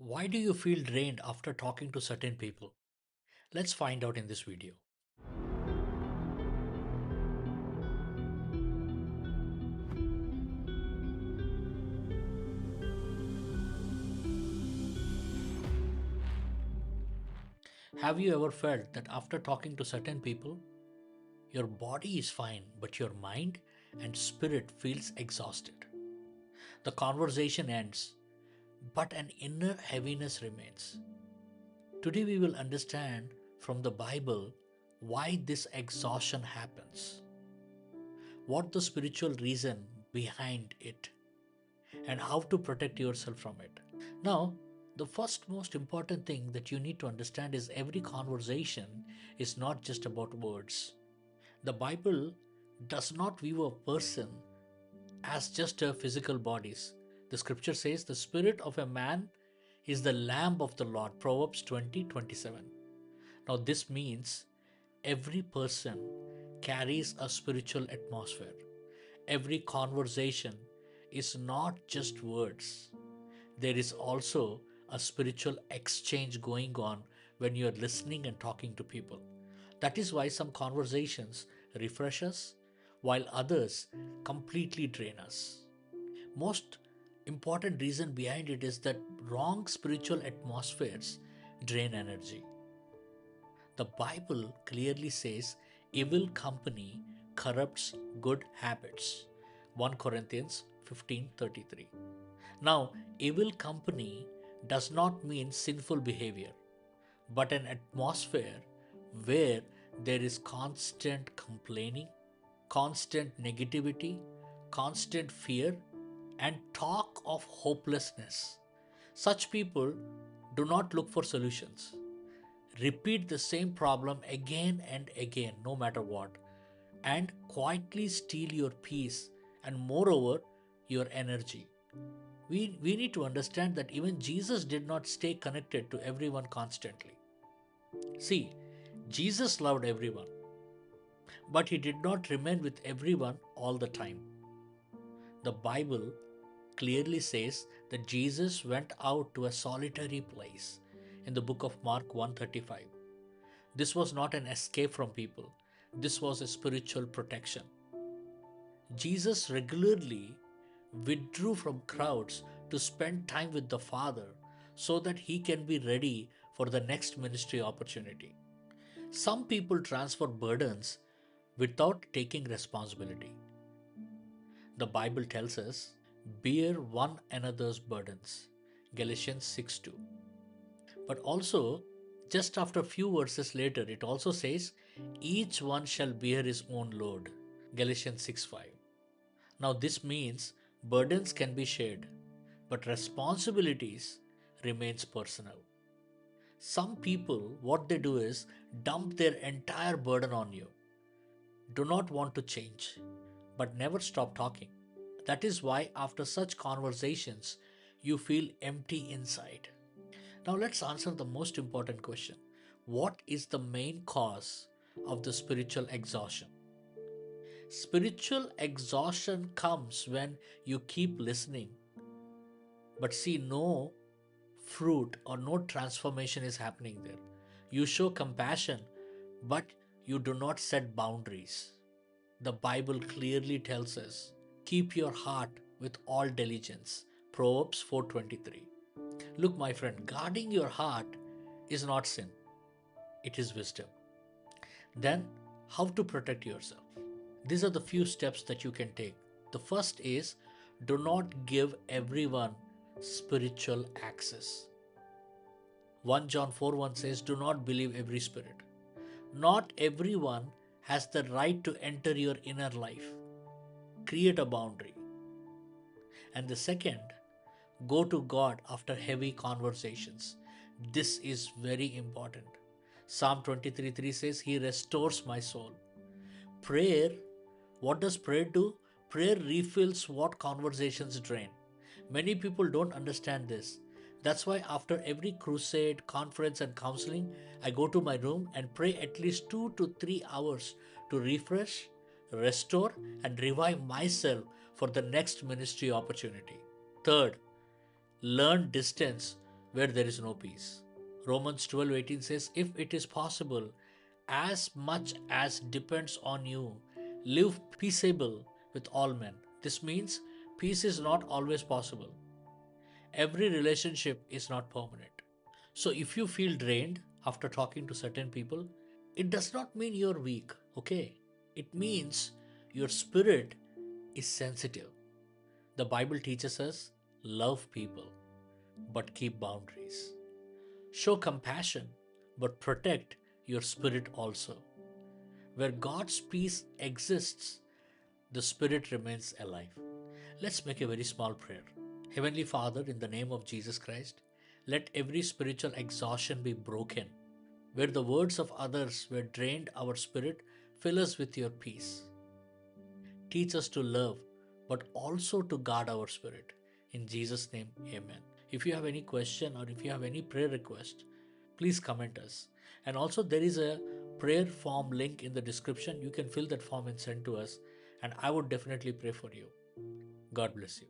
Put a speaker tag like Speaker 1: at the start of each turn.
Speaker 1: Why do you feel drained after talking to certain people? Let's find out in this video. Have you ever felt that after talking to certain people, your body is fine, but your mind and spirit feels exhausted? The conversation ends, but an inner heaviness remains. Today we will understand from the Bible why this exhaustion happens, what the spiritual reason behind it, and how to protect yourself from it. Now, the first most important thing that you need to understand is every conversation is not just about words. The Bible does not view a person as just a physical bodies. The scripture says the spirit of a man is the lamb of the Lord. Proverbs 20:27. Now this means every person carries a spiritual atmosphere. Every conversation is not just words. There is also a spiritual exchange going on when you are listening and talking to people. That is why some conversations refresh us while others completely drain us. Most important reason behind it is that wrong spiritual atmospheres drain energy. The Bible clearly says evil company corrupts good habits. 1 Corinthians 15:33. Now, evil company does not mean sinful behavior, but an atmosphere where there is constant complaining, constant negativity, constant fear, and talk of hopelessness. Such people do not look for solutions. Repeat the same problem again and again, no matter what, and quietly steal your peace and, moreover, your energy. We need to understand that even Jesus did not stay connected to everyone constantly. See, Jesus loved everyone, but he did not remain with everyone all the time. The Bible clearly says that Jesus went out to a solitary place in the book of Mark 135. This was not an escape from people. This was a spiritual protection. Jesus regularly withdrew from crowds to spend time with the Father so that he can be ready for the next ministry opportunity. Some people transfer burdens without taking responsibility. The Bible tells us, bear one another's burdens. Galatians 6:2. But also, just after a few verses later, it also says, each one shall bear his own load. Galatians 6:5. Now, this means burdens can be shared, but responsibilities remains personal. Some people, what they do is dump their entire burden on you, do not want to change, but never stop talking. That is why, after such conversations, you feel empty inside. Now, let's answer the most important question. What is the main cause of the spiritual exhaustion? Spiritual exhaustion comes when you keep listening but see no fruit or no transformation is happening there. You show compassion, but you do not set boundaries. The Bible clearly tells us, keep your heart with all diligence. Proverbs 4:23. Look, my friend, guarding your heart is not sin, it is wisdom. Then, how to protect yourself? These are the few steps that you can take. The first is, do not give everyone spiritual access. 1 John 4:1 says, do not believe every spirit. Not everyone has the right to enter your inner life. Create a boundary. And the second, go to God after heavy conversations. This is very important. Psalm 23:3 says, he restores my soul. Prayer, what does prayer do? Prayer refills what conversations drain. Many people don't understand this. That's why after every crusade, conference, and counseling, I go to my room and pray at least 2 to 3 hours to refresh, restore, and revive myself for the next ministry opportunity. Third, learn distance where there is no peace. Romans 12:18 says, if it is possible, as much as depends on you, live peaceable with all men. This means peace is not always possible. Every relationship is not permanent. So if you feel drained after talking to certain people, it does not mean you're weak, okay? It means your spirit is sensitive. The Bible teaches us love people, but keep boundaries. Show compassion, but protect your spirit also. Where God's peace exists, the spirit remains alive. Let's make a very small prayer. Heavenly Father, in the name of Jesus Christ, let every spiritual exhaustion be broken. Where the words of others were drained our spirit, fill us with your peace. Teach us to love, but also to guard our spirit. In Jesus' name, amen. If you have any question or if you have any prayer request, please comment us. And also, there is a prayer form link in the description. You can fill that form and send to us, and I would definitely pray for you. God bless you.